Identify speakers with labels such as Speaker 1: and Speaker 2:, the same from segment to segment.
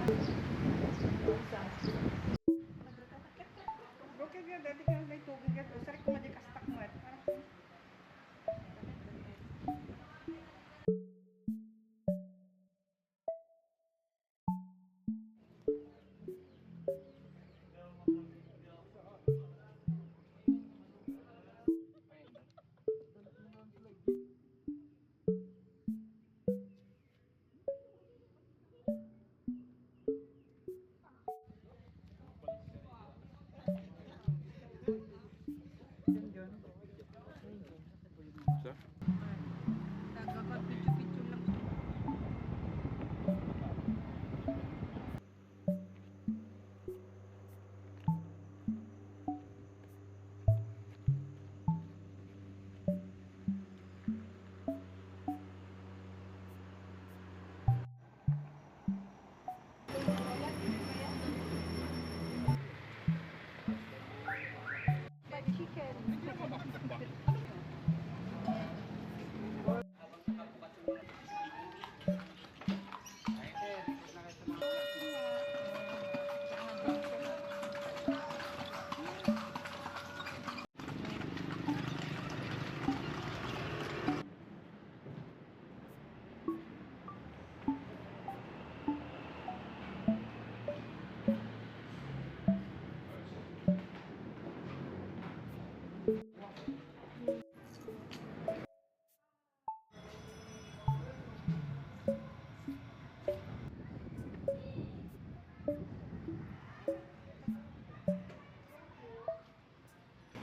Speaker 1: Oke, dati ka may tubig at usari ko madikastak mo at nagkakapicture-picture lang.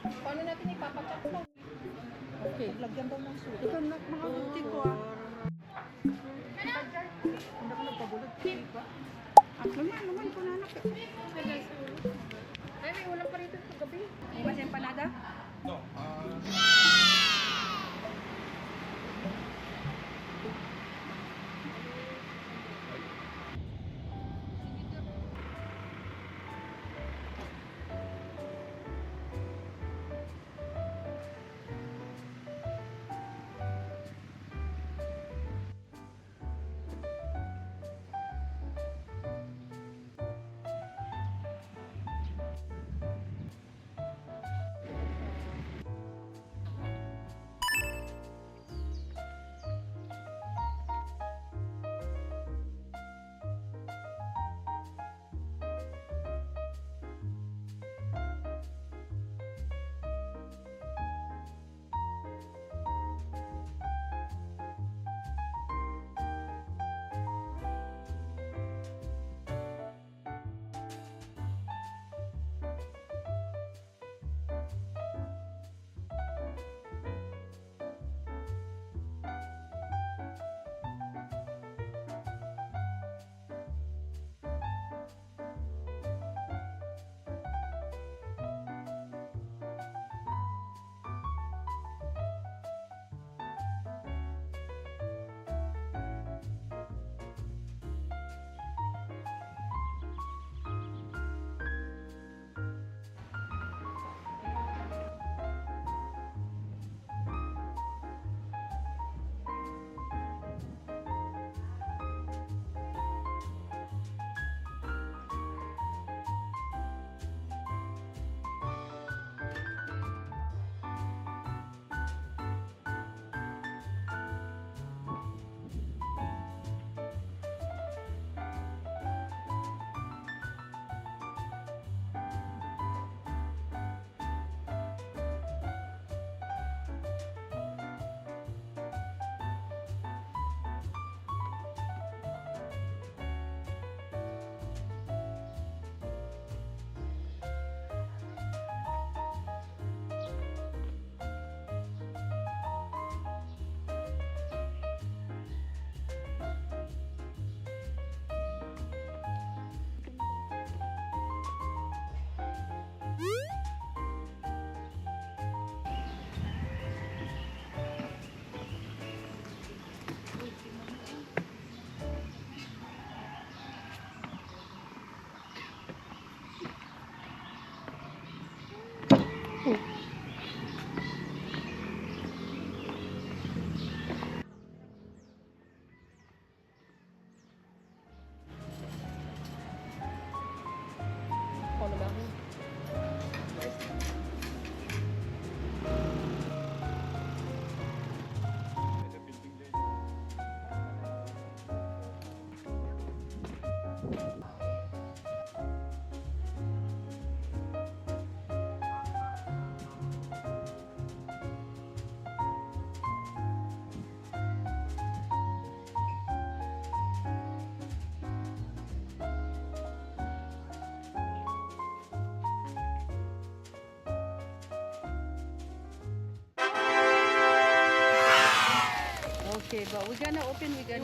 Speaker 1: Paano natin ipapachak mo? Okay. Paglagyan daw ng suka. Ito na, mga uti ko ah. Hindi ko nagpabulot. Naman ko na anak. Ay, may ulam pa rito sa gabi. May mas empanada?
Speaker 2: No. Okay, but we're gonna open.
Speaker 1: Libre.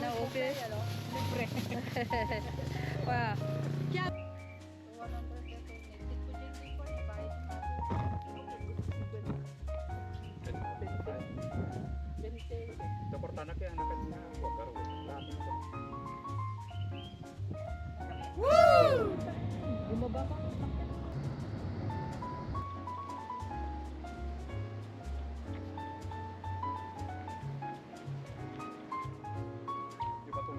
Speaker 2: Wow.
Speaker 1: 100 pesos. Nagtit ko dyan ko. Nabayad na. 20.
Speaker 3: Importante kaya anak na huwag karo.
Speaker 1: Bumaba pa.
Speaker 3: Di ba ito?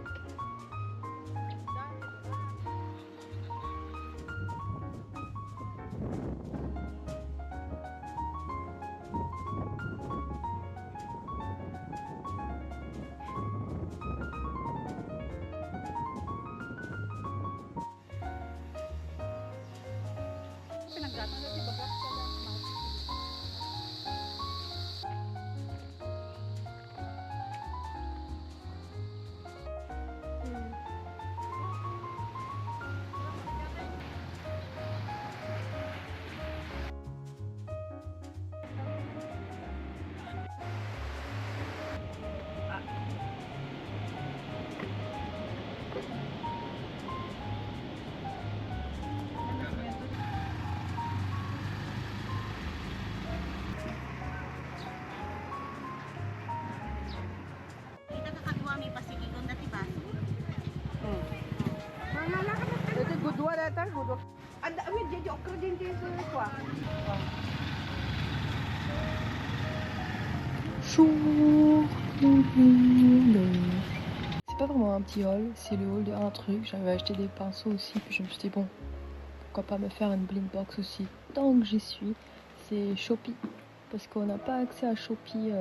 Speaker 1: Pinaggatang na si Bagak sa lang.
Speaker 4: Kita kakagawa may pasilikon dati ba?
Speaker 2: Ito good one ata, good one.
Speaker 1: Ada, wait, jadi okra din kayo sa kwa.
Speaker 5: C'est pas vraiment un petit haul, c'est le haul de un truc. J'avais acheté des pinceaux aussi, puis je me suis dit bon, pourquoi pas me faire une bling box aussi. Tant que j'y suis, c'est Shopee. Parce qu'on n'a pas accès à Shopee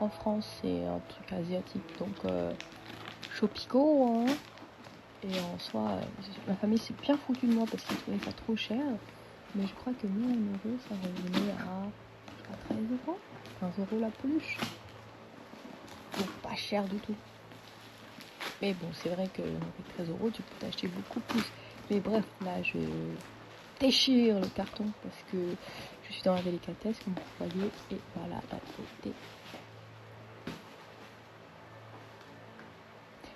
Speaker 5: en France, c'est un truc asiatique. Donc Shopico, hein. Et en soi, ma famille s'est bien foutue de moi parce qu'ils trouvaient ça trop cher. Mais je crois que nous, en euros, ça revenait à 13 euros, 15 euros la peluche. Donc pas cher du tout. Mais bon, c'est vrai que avec 13 euros, tu peux t'acheter beaucoup plus. Mais bref, là, je déchire le carton parce que je suis dans la délicatesse, comme vous voyez. Et voilà la beauté.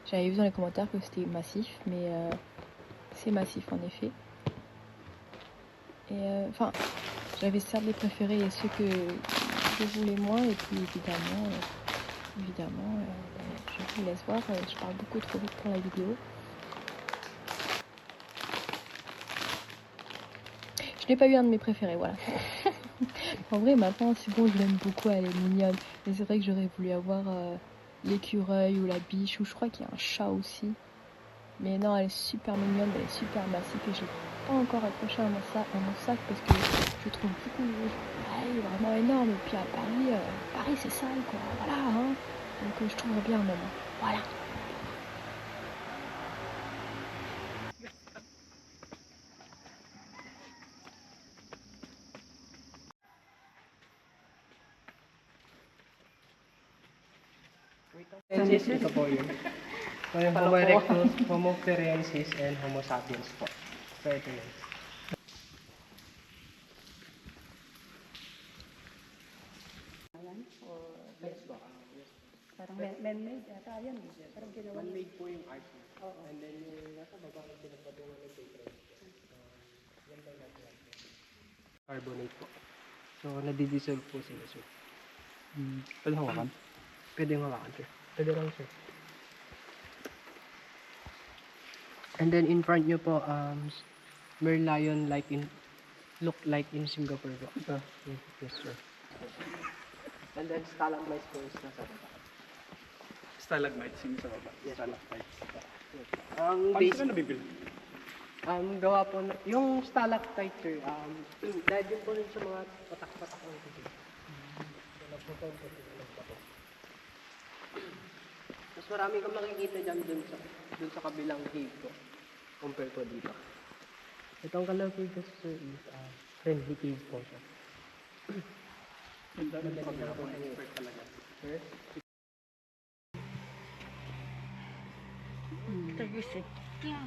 Speaker 5: J'avais vu dans les commentaires que c'était massif, mais c'est massif en effet. Et enfin, j'avais certes les préférés et ceux que je voulais moins, et puis évidemment, je vous laisse voir, je parle beaucoup trop vite pour la vidéo. Je n'ai pas eu un de mes préférés, voilà. En vrai, maintenant, c'est bon, je l'aime beaucoup, elle est mignonne. Mais c'est vrai que j'aurais voulu avoir l'écureuil ou la biche, ou je crois qu'il y a un chat aussi. Mais non, elle est super mignonne, elle est super massive et je l'ai pas encore accroché à mon sac parce que je trouve beaucoup elle est vraiment énorme. Et puis à Paris, Paris c'est sale quoi, voilà. Hein. Donc je trouverais bien même. Voilà.
Speaker 6: Experiences, ito po yun. So yung Homo erectus and Homo sapiens po. So ito yun.
Speaker 1: Parang man-made yata yan. Parang ginawa.
Speaker 6: Man-made po yung art. And then yung nasa baba ng pinagpatungan ng paper. Yan ba natin? Carbonate po. So nadidissolve po sila sir.
Speaker 3: Pwede hawakan?
Speaker 6: Pwede yung hawakan sir. Pwede lang sir. And then in front nyo po, merlion look like in Singapore po. Yes sir. And then stalagmites po is nasa baba.
Speaker 3: Stalagmites yung sa baba.
Speaker 6: Yes.
Speaker 3: Stalactites.
Speaker 6: Ang
Speaker 3: Paano
Speaker 6: basic,
Speaker 3: sila nabibili?
Speaker 6: gawa po na, yung stalactite sir, dahil din po rin sa mga patak-patak ng tubig. So nagpupong po sila ng bato. Mas marami kang makikita dyan dun sa kabilang cave ko, compare po dito. Itong colorful kasi sir is friendly cave po siya.
Speaker 3: Ang dami ng pagkakapong expert talaga.
Speaker 6: Sir?
Speaker 2: Tagisip.
Speaker 4: Yeah.